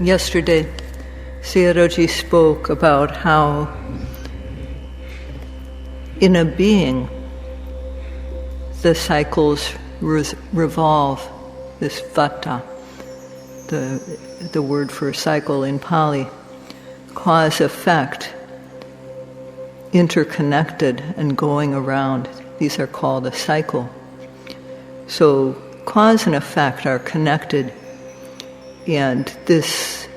Yesterday, Sayadaw spoke about how in a being the cycles revolve, this vata, the word for cycle in Pali, cause effect, interconnected and going around. These are called a cycle. So cause and effect are connected, and this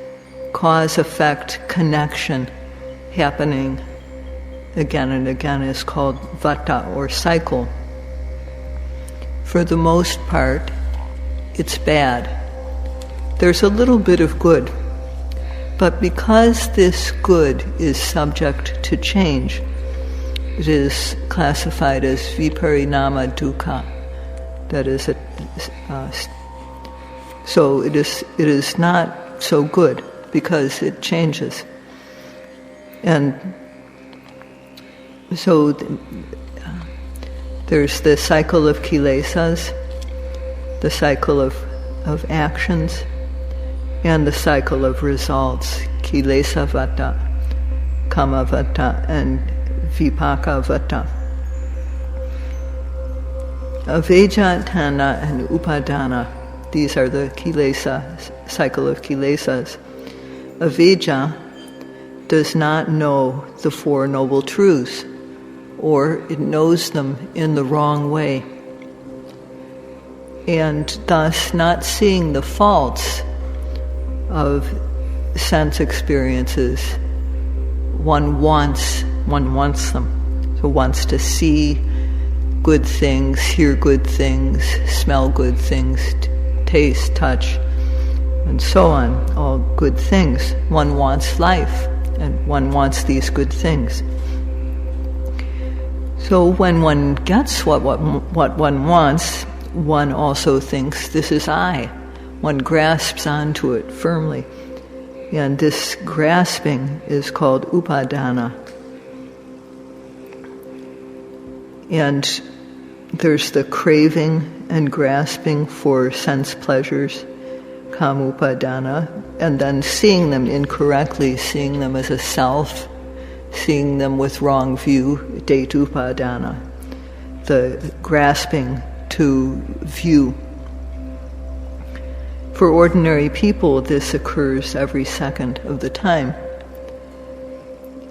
cause-effect connection happening again and again is called vata, or cycle. For the most part, it's bad. There's a little bit of good, but because this good is subject to change, it is classified as viparinama dukkha. That is so it is not so good because it changes. And so there's the cycle of kilesas, the cycle of actions, and the cycle of results, kilesa vata, kama vata, and vipaka vata. Avejja, tana, and upadana, these are the cycle of kilesas. Avejja does not know the Four Noble Truths, or it knows them in the wrong way, and thus not seeing the faults of sense experiences. One wants them. So wants to see good things, hear good things, smell good things, taste, touch, and so on, all good things. One wants life, and one wants these good things. So when one gets what one wants, one also thinks, this is I. One grasps onto it firmly. And this grasping is called upadana. And there's the craving and grasping for sense pleasures, kamupadana, and then seeing them incorrectly, seeing them as a self, seeing them with wrong view, detupadana, the grasping to view. For ordinary people, this occurs every second of the time.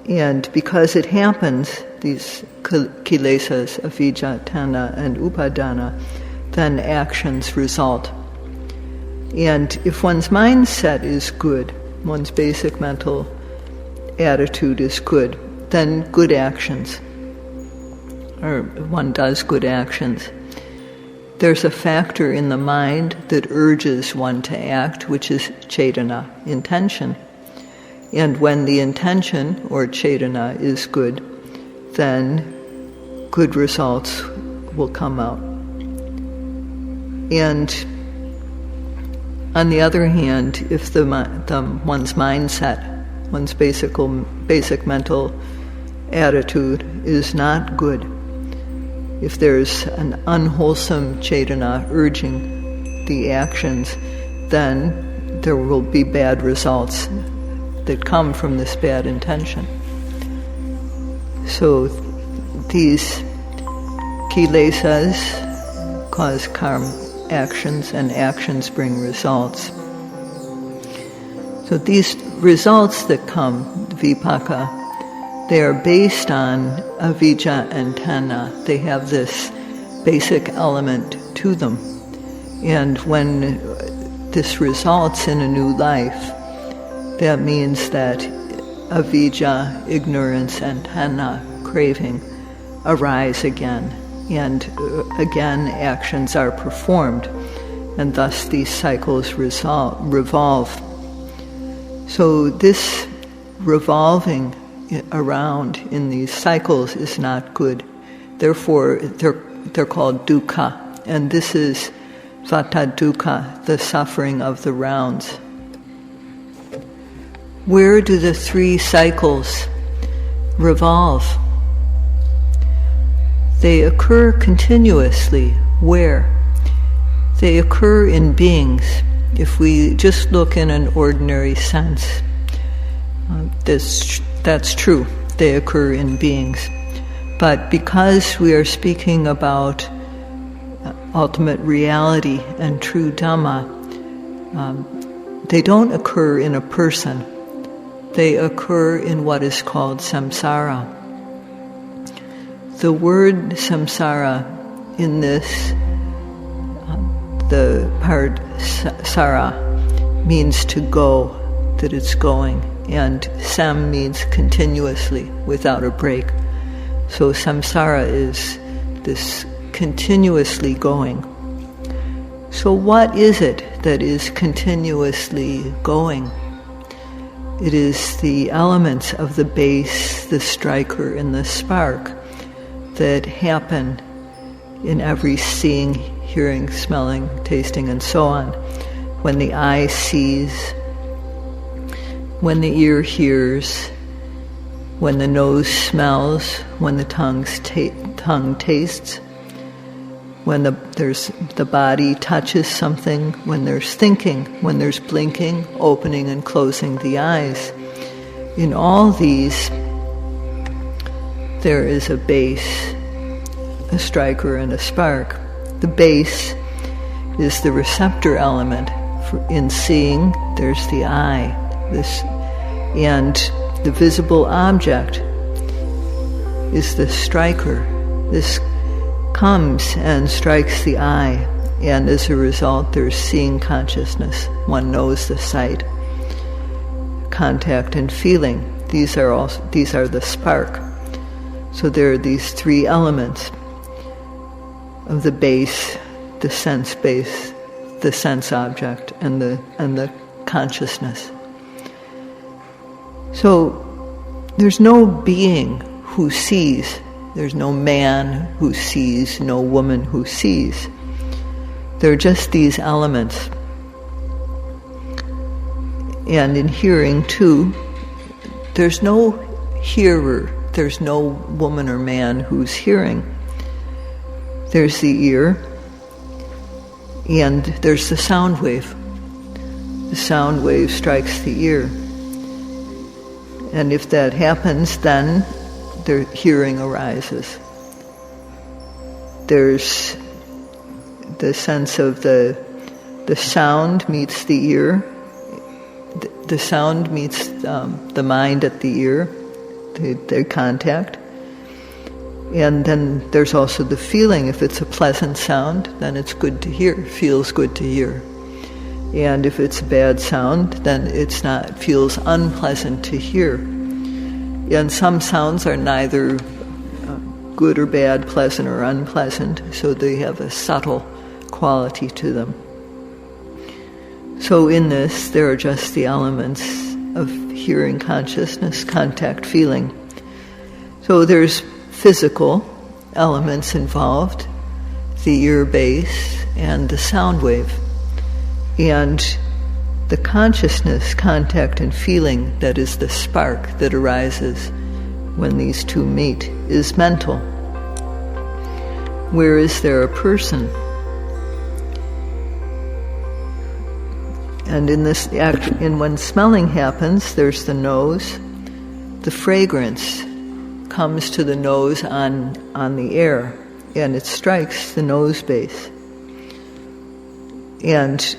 And because it happens, these kilesas, avijja, tana, and upadana, then actions result. And if one's mindset is good, one's basic mental attitude is good, then good actions, or one does good actions. There's a factor in the mind that urges one to act, which is cetana, intention. And when the intention, or cetana, is good, then good results will come out. And on the other hand, if one's mindset, one's basic mental attitude is not good, if there's an unwholesome cetana urging the actions, then there will be bad results that come from this bad intention. So these kilesas cause karma, actions, and actions bring results. So these results that come, vipaka, they are based on avijja and tana. They have this basic element to them. And when this results in a new life, that means that avijja, ignorance, and tana, craving, arise again. And again, actions are performed. And thus these cycles revolve. So this revolving around in these cycles is not good. Therefore, they're called dukkha, and this is vata dukkha, the suffering of the rounds. Where do the three cycles revolve? They occur continuously. Where? They occur in beings, if we just look in an ordinary sense, that's true. They occur in beings. But because we are speaking about ultimate reality and true Dhamma, they don't occur in a person. They occur in what is called samsara. The word samsara in this, the part sara, means to go, that it's going. And sam means continuously, without a break. So samsara is this continuously going. So what is it that is continuously going? It is the elements of the base, the striker, and the spark that happen in every seeing, hearing, smelling, tasting, and so on. When the eye sees, when the ear hears, when the nose smells, when the tongue tastes, when the body touches something, when there's thinking, when there's blinking, opening and closing the eyes. In all these, there is a base, a striker, and a spark. The base is the receptor element. In seeing, there's the eye, and the visible object is the striker. This comes and strikes the eye, and as a result there's seeing consciousness. One knows the sight, contact, and feeling. These are the spark. So there are these three elements of the base, the sense base, the sense object, and the consciousness. So there's no being who sees. There's no man who sees, no woman who sees. They're just these elements. And in hearing, too, there's no hearer. There's no woman or man who's hearing. There's the ear, and there's the sound wave. The sound wave strikes the ear. And if that happens, then the hearing arises. There's the sense of the sound meets the ear. The sound meets the mind at the ear, the contact. And then there's also the feeling. If it's a pleasant sound, then it's good to hear, feels good to hear. And if it's a bad sound, then it feels unpleasant to hear. And some sounds are neither good or bad, pleasant or unpleasant, so they have a subtle quality to them. So in this, there are just the elements of hearing, consciousness, contact, feeling. So there's physical elements involved, the ear base and the sound wave. And the consciousness, contact, and feeling that is the spark that arises when these two meet is mental. Where is there a person? And in this act, when smelling happens, there's the nose. The fragrance comes to the nose on the air, and it strikes the nose base. And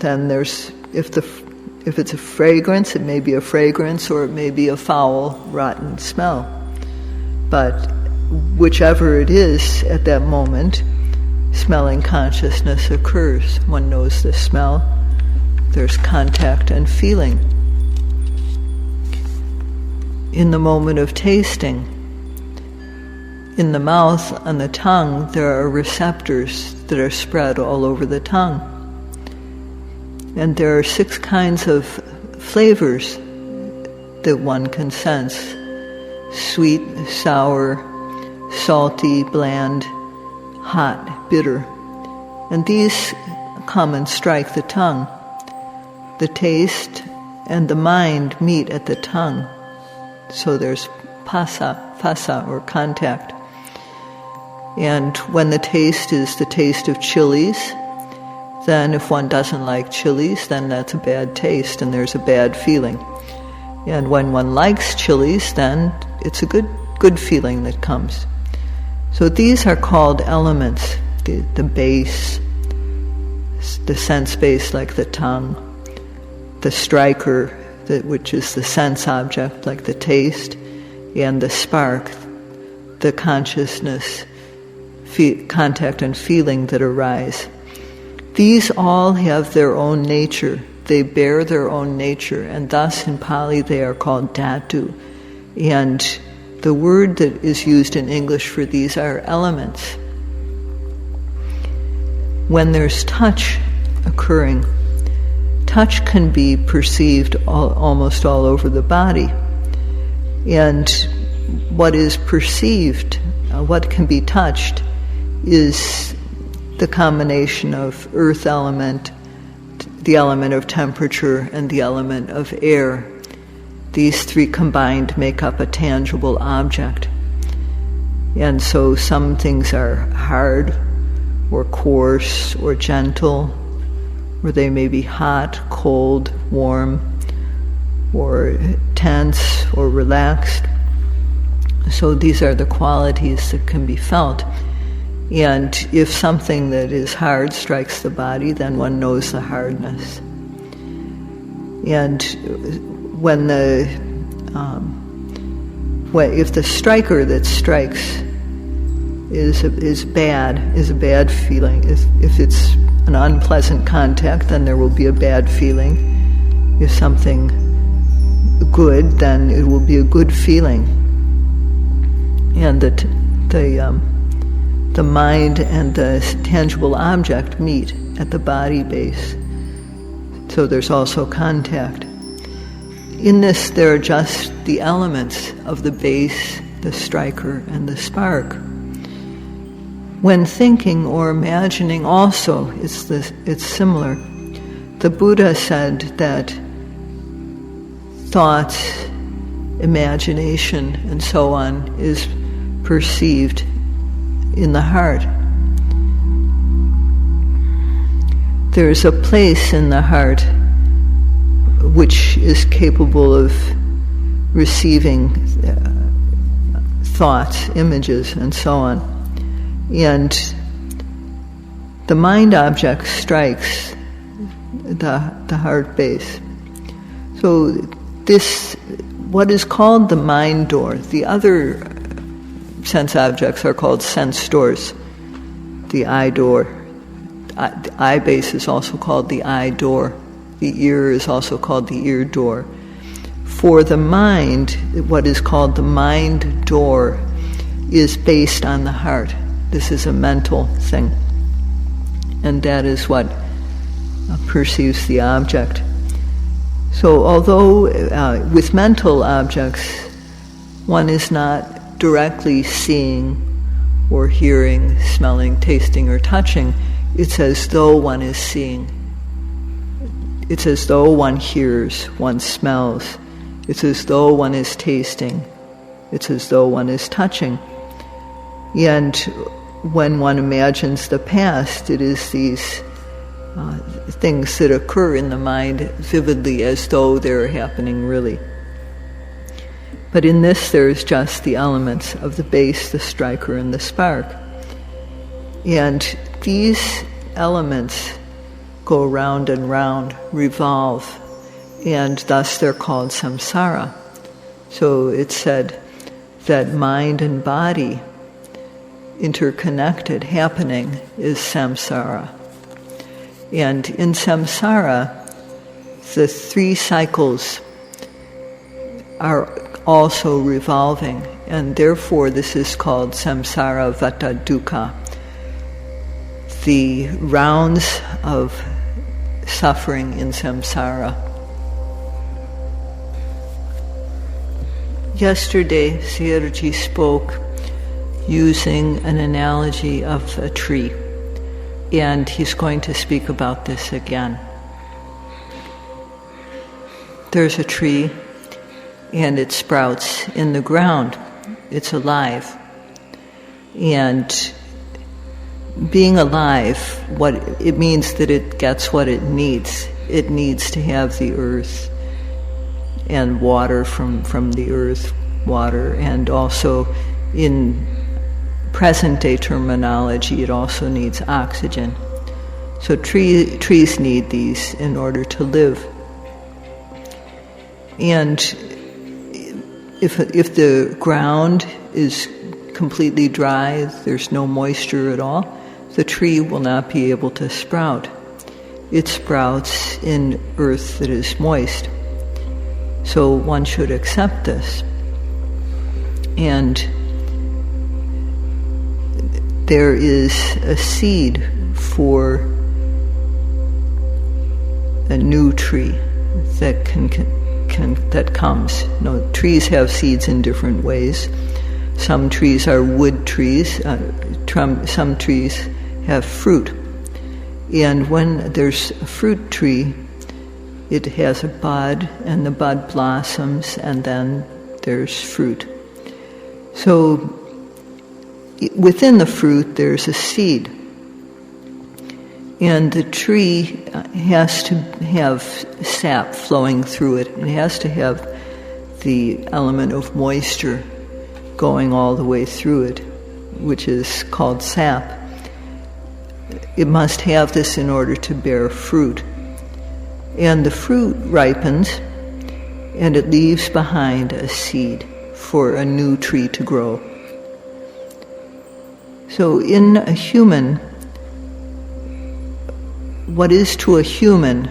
then there's, if it's a fragrance, it may be a fragrance or it may be a foul, rotten smell. But whichever it is at that moment, smelling consciousness occurs. One knows the smell. There's contact and feeling. In the moment of tasting, in the mouth, on the tongue, there are receptors that are spread all over the tongue. And there are 6 kinds of flavors that one can sense: sweet, sour, salty, bland, hot, bitter. And these come and strike the tongue. The taste and the mind meet at the tongue. So there's phasa, or contact. And when the taste is the taste of chilies, then if one doesn't like chilies, then that's a bad taste and there's a bad feeling. And when one likes chilies, then it's a good feeling that comes. So these are called elements, the base, the sense base like the tongue, the striker, which is the sense object like the taste, and the spark, the consciousness, contact and feeling that arise. These all have their own nature. They bear their own nature, and thus in Pali they are called dhatu. And the word that is used in English for these are elements. When there's touch occurring, touch can be perceived almost all over the body. And what is perceived, what can be touched, is the combination of earth element, the element of temperature, and the element of air. These three combined make up a tangible object. And so some things are hard, or coarse, or gentle, or they may be hot, cold, warm, or tense, or relaxed. So these are the qualities that can be felt. And if something that is hard strikes the body, then one knows the hardness. And if the striker that strikes is a bad feeling, if it's an unpleasant contact, then there will be a bad feeling. If something good, then it will be a good feeling. And the mind and the tangible object meet at the body base. So there's also contact. In this, there are just the elements of the base, the striker, and the spark. When thinking or imagining also, it's similar. The Buddha said that thoughts, imagination, and so on is perceived in the heart. There's a place in the heart which is capable of receiving thoughts, images, and so on. And the mind object strikes the heart base. So this, what is called the mind door, the other sense objects are called sense doors. The eye door, the eye base is also called the eye door. The ear is also called the ear door. For the mind, what is called the mind door is based on the heart. This is a mental thing. And that is what perceives the object. So although with mental objects, one is not directly seeing or hearing, smelling, tasting, or touching, it's as though one is seeing. It's as though one hears, one smells. It's as though one is tasting. It's as though one is touching. And when one imagines the past, it is these things that occur in the mind vividly as though they're happening really. But in this, there's just the elements of the base, the striker, and the spark. And these elements go round and round, revolve, and thus they're called samsara. So it's said that mind and body interconnected happening is samsara. And in samsara, the three cycles are also revolving, and therefore this is called samsara vata dukkha. The rounds of suffering in samsara. Yesterday, Sayadaw spoke using an analogy of a tree, and he's going to speak about this again. There's a tree, and it sprouts in the ground. It's alive. And being alive, what it means that it gets what it needs. It needs to have the earth and water from the earth, water, and also in present-day terminology, it also needs oxygen. So trees need these in order to live. And if the ground is completely dry, there's no moisture at all, the tree will not be able to sprout. It sprouts in earth that is moist. So one should accept this. And there is a seed for a new tree that that comes. No, trees have seeds in different ways. Some trees are wood trees. Some trees have fruit. And when there's a fruit tree, it has a bud, and the bud blossoms, and then there's fruit. So within the fruit, there's a seed. And the tree has to have sap flowing through it. It has to have the element of moisture going all the way through it, which is called sap. It must have this in order to bear fruit. And the fruit ripens, and it leaves behind a seed for a new tree to grow. So in a human, what is to a human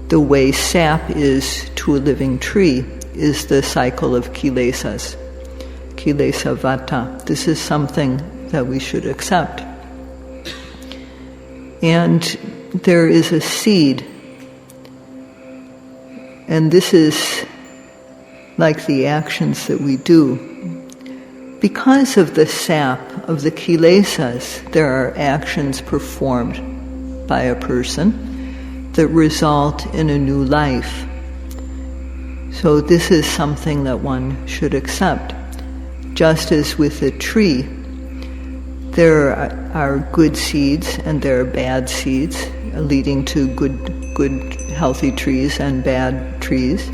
the way sap is to a living tree is the cycle of kilesas, kilesa vata. This is something that we should accept. And there is a seed, and this is like the actions that we do. Because of the sap of the kilesas, there are actions performed by a person that result in a new life. So this is something that one should accept. Just as with a tree, there are good seeds and there are bad seeds, leading to good healthy trees and bad trees.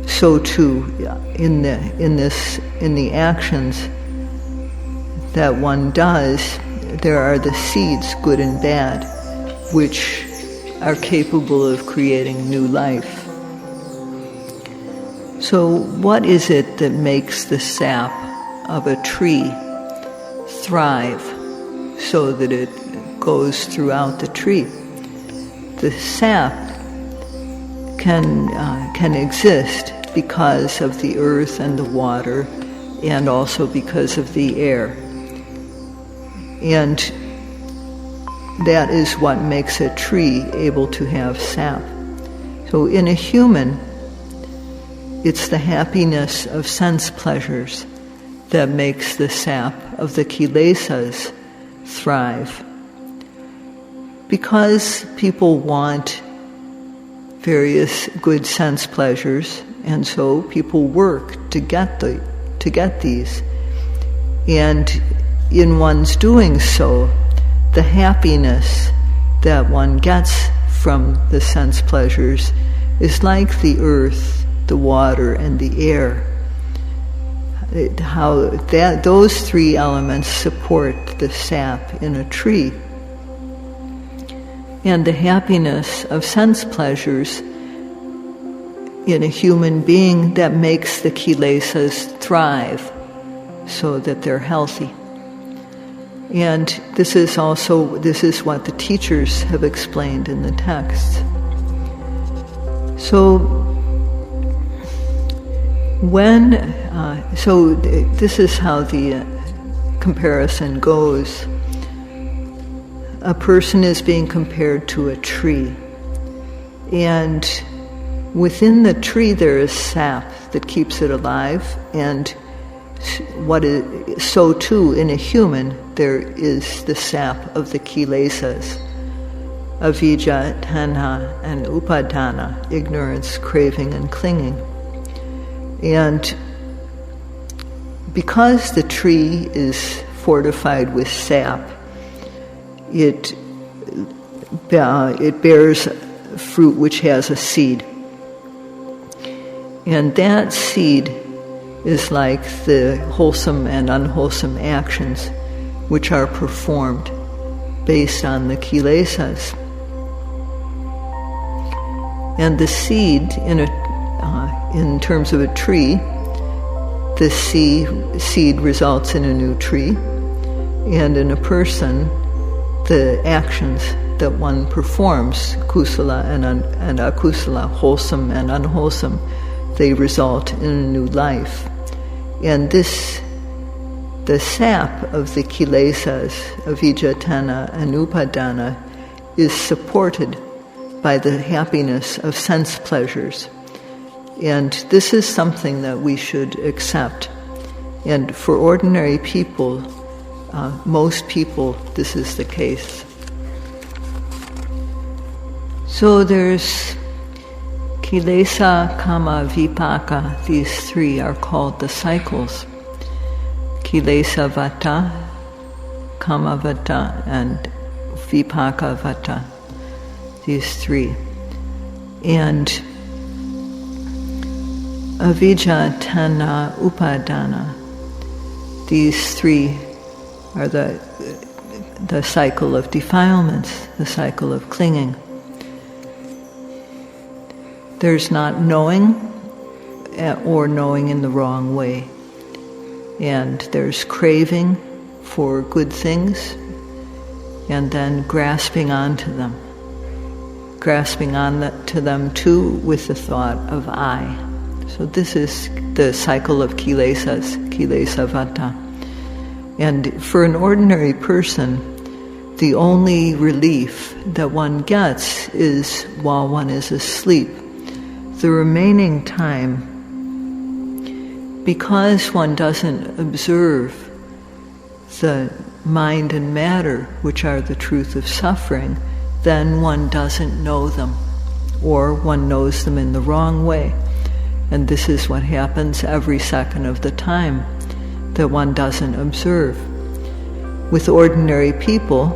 So too, in the actions that one does, there are the seeds, good and bad, which are capable of creating new life. So what is it that makes the sap of a tree thrive so that it goes throughout the tree? The sap can exist because of the earth and the water, and also because of the air. And that is what makes a tree able to have sap. So in a human, it's the happiness of sense pleasures that makes the sap of the kilesas thrive. Because people want various good sense pleasures, and so people work to get these. And in one's doing so, the happiness that one gets from the sense pleasures is like the earth, the water, and the air. Those three elements support the sap in a tree. And the happiness of sense pleasures in a human being that makes the kilesas thrive so that they're healthy. And this is what the teachers have explained in the texts. So this is how the comparison goes. A person is being compared to a tree, and within the tree there is sap that keeps it alive, and so too in a human there is the sap of the kilesas, avijja, tanha, and upadana, ignorance, craving, and clinging. And because the tree is fortified with sap, it bears fruit which has a seed. And that seed is like the wholesome and unwholesome actions which are performed based on the kilesas. And the seed, in terms of a tree, the seed results in a new tree, and in a person, the actions that one performs, kusala and akusala, wholesome and unwholesome, they result in a new life. And the sap of the kilesas, avijja, tanha, and upadana, is supported by the happiness of sense pleasures. And this is something that we should accept. And for ordinary people, most people, this is the case. So there's kilesa, kama, vipaka. These three are called the cycles. Kilesa vata, kama vata, and vipaka vata. These three. And avijja, tanha, upadana. These three are the cycle of defilements, the cycle of clinging. There's not knowing or knowing in the wrong way. And there's craving for good things and then grasping onto them. Grasping onto them too with the thought of I. So this is the cycle of kilesas, kilesa vata. And for an ordinary person, the only relief that one gets is while one is asleep. The remaining time, because one doesn't observe the mind and matter, which are the truth of suffering, then one doesn't know them, or one knows them in the wrong way. And this is what happens every second of the time, that one doesn't observe. With ordinary people,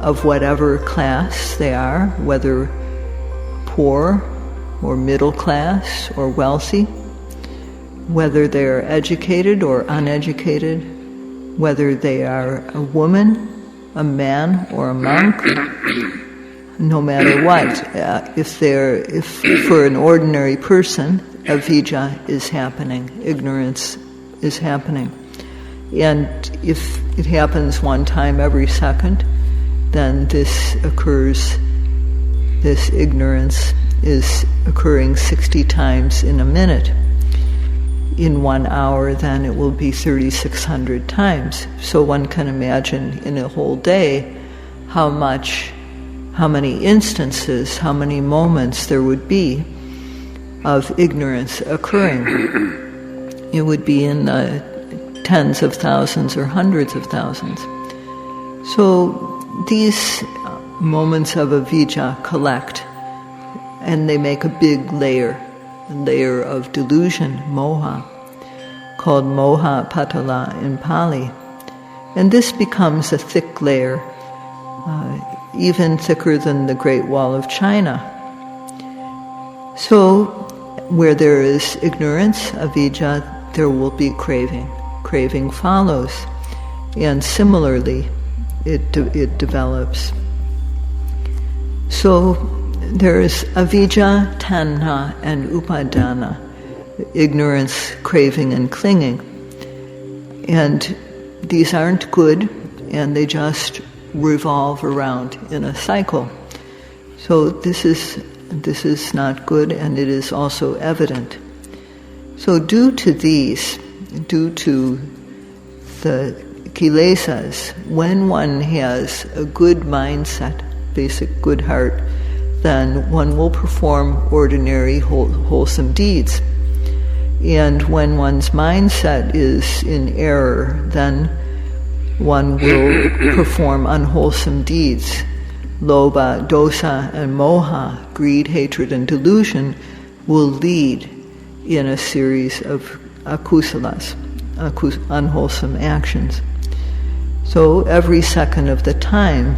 of whatever class they are, whether poor or middle class or wealthy, whether they're educated or uneducated, whether they are a woman, a man, or a monk, no matter what, if for an ordinary person, avijja is happening, ignorance is happening. And if it happens one time every second, then this ignorance is occurring 60 times in a minute. In 1 hour, then it will be 3,600 times. So one can imagine in a whole day how many instances, how many moments there would be of ignorance occurring. It would be in the tens of thousands or hundreds of thousands. So these moments of avijja collect, and they make a big layer of delusion, moha, called moha patala in Pali. And this becomes a thick layer, even thicker than the Great Wall of China. So, where there is ignorance, avijja, there will be craving. Craving follows. And similarly, it develops. So, there is avijja, tanha, and upadana, ignorance, craving, and clinging. And these aren't good, and they just revolve around in a cycle. So this is not good, and it is also evident. So due to the kilesas, when one has a good mindset, basic good heart, then one will perform ordinary wholesome deeds. And when one's mindset is in error, then one will perform unwholesome deeds. Lobha, dosa, and moha, greed, hatred, and delusion, will lead in a series of akusalas, unwholesome actions. So every second of the time,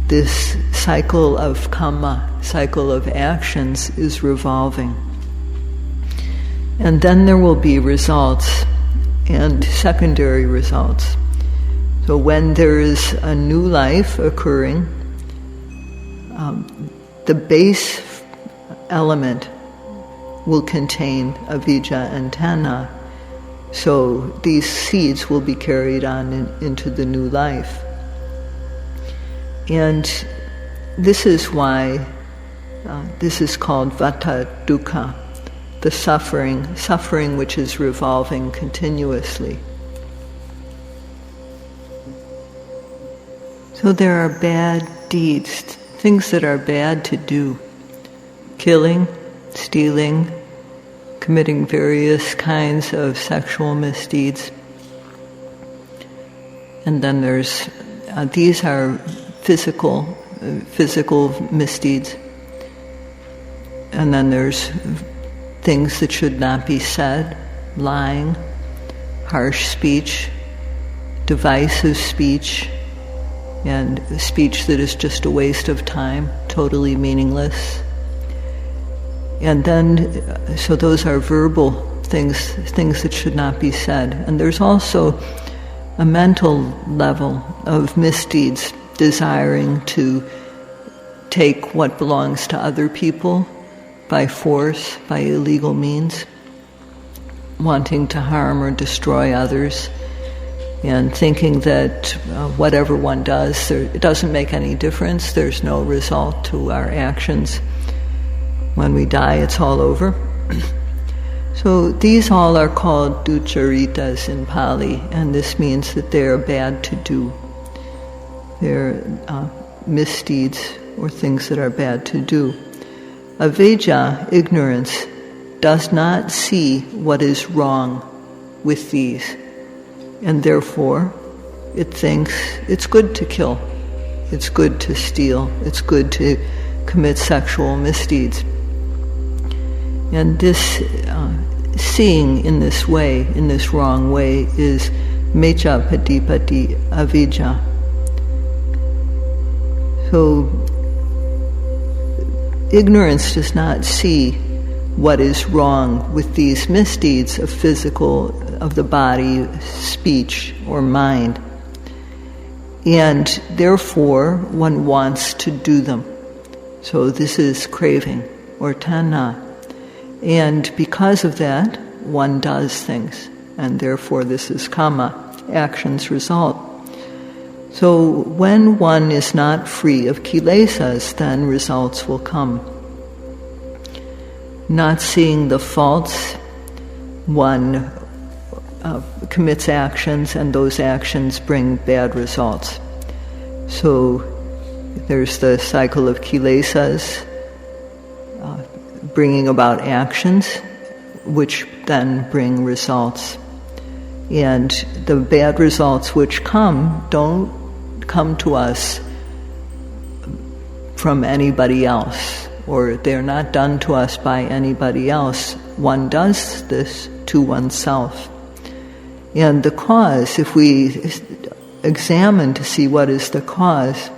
this cycle of kamma, cycle of actions, is revolving. And then there will be results and secondary results. So when there is a new life occurring, the base element will contain avijja and tanha. So these seeds will be carried on into the new life. And this is why this is called vata dukkha, the suffering which is revolving continuously. So there are bad deeds, things that are bad to do. Killing, stealing, committing various kinds of sexual misdeeds. And then there's, these are physical misdeeds. And then there's things that should not be said, lying, harsh speech, divisive speech, and speech that is just a waste of time, totally meaningless. And then, so those are verbal things that should not be said. And there's also a mental level of misdeeds, desiring to take what belongs to other people by force, by illegal means, wanting to harm or destroy others, and thinking that whatever one does, it doesn't make any difference, there's no result to our actions. When we die, it's all over. So these all are called duccaritas in Pali, and this means that they are bad to do. They're misdeeds or things that are bad to do. Avijja, ignorance, does not see what is wrong with these, and therefore it thinks it's good to kill, it's good to steal, it's good to commit sexual misdeeds. And this seeing in this way, in this wrong way, is mecha patipati avijja. So ignorance does not see what is wrong with these misdeeds of the body, speech, or mind. And therefore, one wants to do them. So this is craving, or tanha. And because of that, one does things. And therefore, this is kamma, actions result. So when one is not free of kilesas, then results will come. Not seeing the faults, one commits actions, and those actions bring bad results. So there's the cycle of kilesas, bringing about actions, which then bring results. And the bad results which come don't come to us from anybody else, or they're not done to us by anybody else. One does this to oneself. And the cause, if we examine to see what is the cause,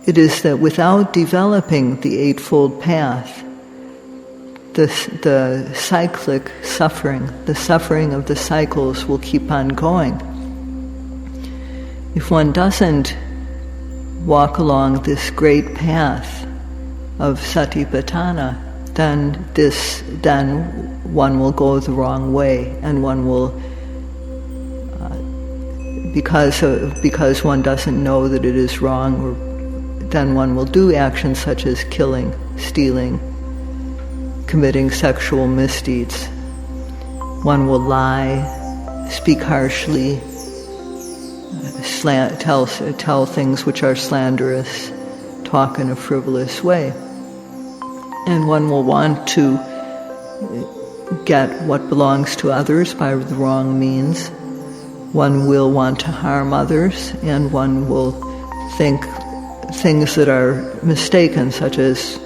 it is that without developing the Eightfold Path, the cyclic suffering, the suffering of the cycles will keep on going. If one doesn't walk along this great path of satipatthana, then one will go the wrong way, and one will, because one doesn't know that it is wrong, then one will do actions such as killing, stealing, committing sexual misdeeds. One will lie, speak harshly, tell things which are slanderous, talk in a frivolous way. And one will want to get what belongs to others by the wrong means. One will want to harm others, and one will think things that are mistaken, such as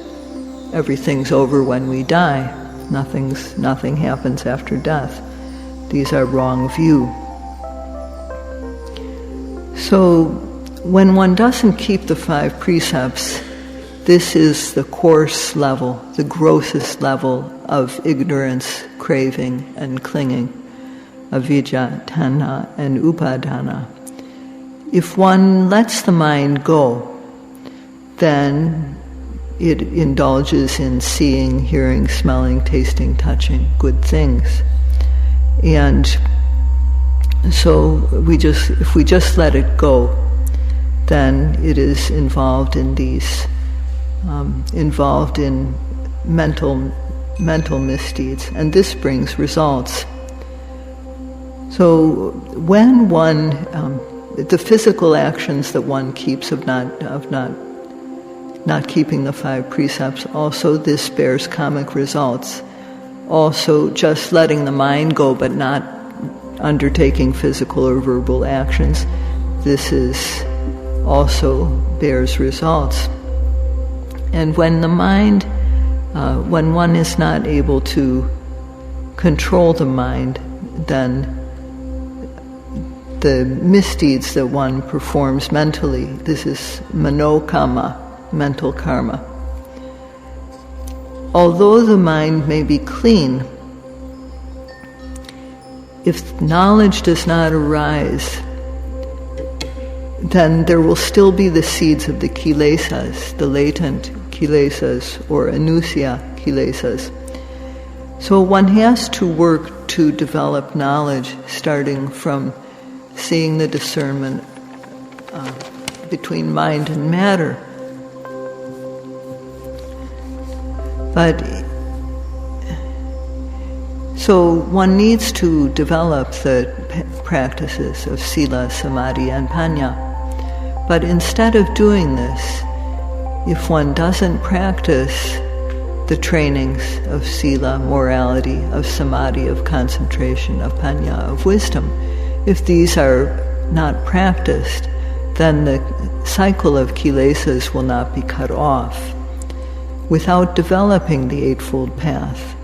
everything's over when we die. Nothing happens after death. These are wrong view. So when one doesn't keep the 5 precepts, this is the coarse level, the grossest level of ignorance, craving, and clinging, avijja, tanha, and upadana. If one lets the mind go, then it indulges in seeing, hearing, smelling, tasting, touching good things. And so if we just let it go, then it is involved in these, involved in mental misdeeds, and this brings results. So when one, the physical actions that one keeps of not keeping the 5 precepts, also this bears karmic results. Also just letting the mind go but not undertaking physical or verbal actions, this is also bears results. And when the mind, when one is not able to control the mind, then the misdeeds that one performs mentally, this is manokamma, mental karma. Although the mind may be clean, if knowledge does not arise, then there will still be the seeds of the kilesas, the latent kilesas or anusya kilesas. So one has to work to develop knowledge, starting from seeing the discernment between mind and matter. But so one needs to develop the practices of sila, samadhi, and panya. But instead of doing this, if one doesn't practice the trainings of sila, morality, of samadhi, of concentration, of panya, of wisdom, if these are not practiced, then the cycle of kilesas will not be cut off. Without developing the Eightfold Path,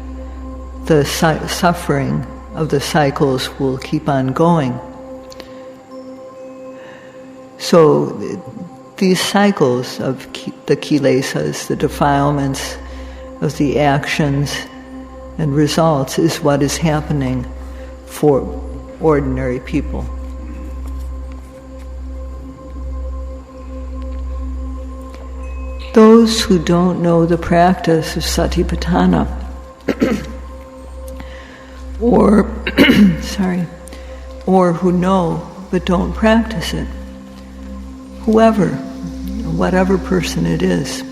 the suffering of the cycles will keep on going. So these cycles of the kilesas, the defilements of the actions and results, is what is happening for ordinary people. Those who don't know the practice of satipatthana, or who know but don't practice it, whatever person it is,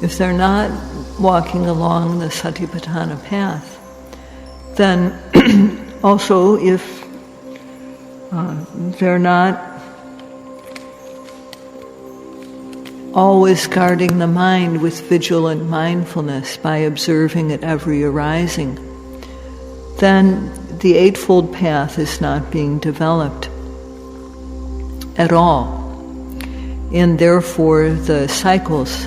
if they're not walking along the satipatthana path, then also if they're not always guarding the mind with vigilant mindfulness by observing at every arising, then the Eightfold Path is not being developed at all. And therefore the cycles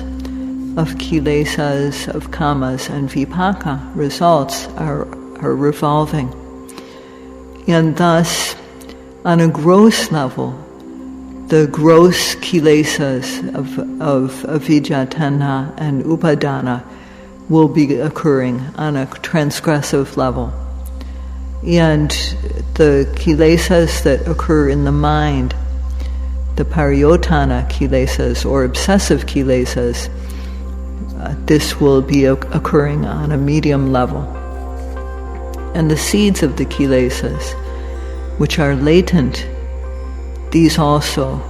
of kilesas, of kamas, and vipaka results are revolving. And thus, on a gross level, the gross kilesas of avijja, tanha, and upadana will be occurring on a transgressive level. And the kilesas that occur in the mind, the pariyotana kilesas or obsessive kilesas, this will be occurring on a medium level. And the seeds of the kilesas, which are latent, these also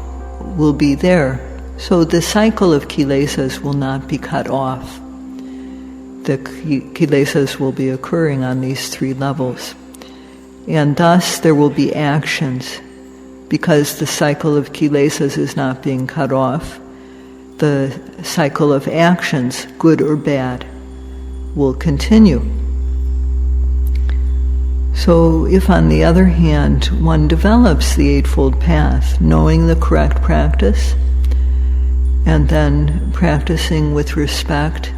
will be there. So the cycle of kilesas will not be cut off. The kilesas will be occurring on these 3 levels. And thus there will be actions. Because the cycle of kilesas is not being cut off, the cycle of actions, good or bad, will continue. So if, on the other hand, one develops the Eightfold Path, knowing the correct practice, and then practicing with respect,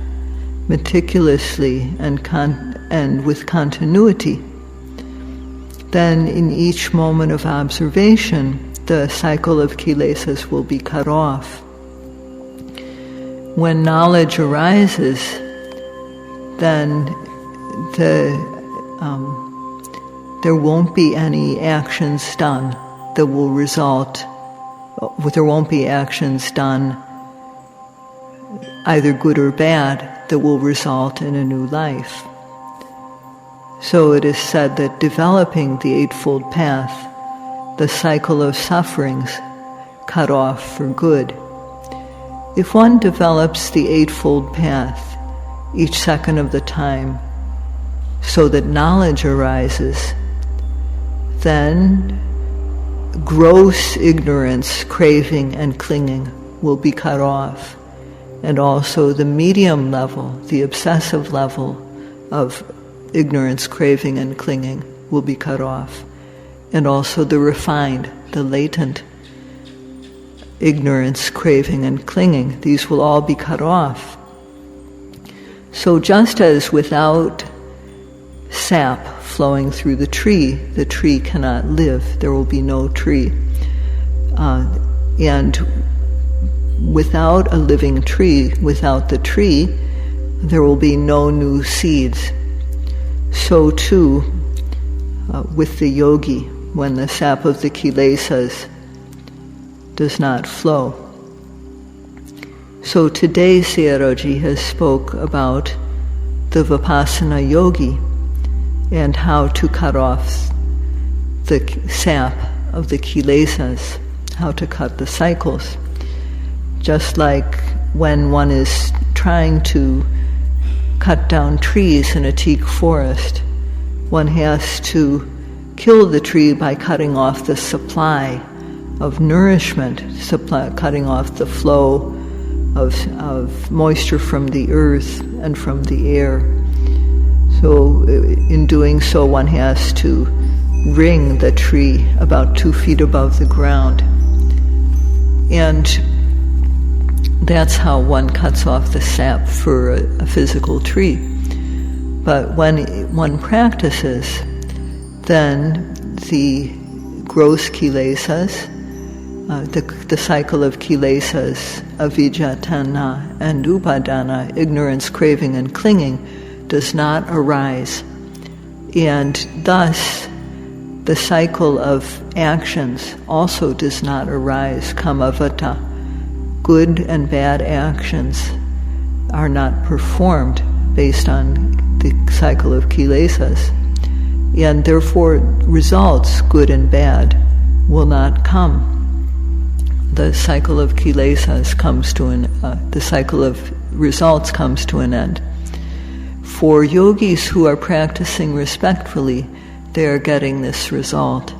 meticulously, and with continuity, then in each moment of observation, the cycle of kilesas will be cut off. When knowledge arises, then there won't be any actions done that will result, there won't be actions done, either good or bad, that will result in a new life. So it is said that developing the Eightfold Path, the cycle of sufferings cut off for good. If one develops the Eightfold Path each second of the time so that knowledge arises, then gross ignorance, craving, and clinging will be cut off. And also the medium level, the obsessive level of ignorance, craving, and clinging will be cut off. And also the refined, the latent ignorance, craving, and clinging, these will all be cut off. So just as without sap flowing through the tree cannot live, there will be no tree. And without a living tree, without the tree, there will be no new seeds. So too, with the yogi, when the sap of the kilesas does not flow. So today Sayadaw has spoke about the Vipassana yogi and how to cut off the sap of the kilesas, how to cut the cycles. Just like when one is trying to cut down trees in a teak forest, one has to kill the tree by cutting off the supply of nourishment, cutting off the flow of moisture from the earth and from the air. So in doing so, one has to wring the tree about 2 feet above the ground. And that's how one cuts off the sap for a physical tree. But when one practices, then the gross kilesas, the cycle of kilesas, avijja, tanha, and upadana, ignorance, craving, and clinging, does not arise. And thus, the cycle of actions also does not arise, kamavata. Good and bad actions are not performed based on the cycle of kilesas, and therefore results, good and bad, will not come. The cycle of kilesas comes to the cycle of results comes to an end. For yogis who are practicing respectfully, they are getting this result.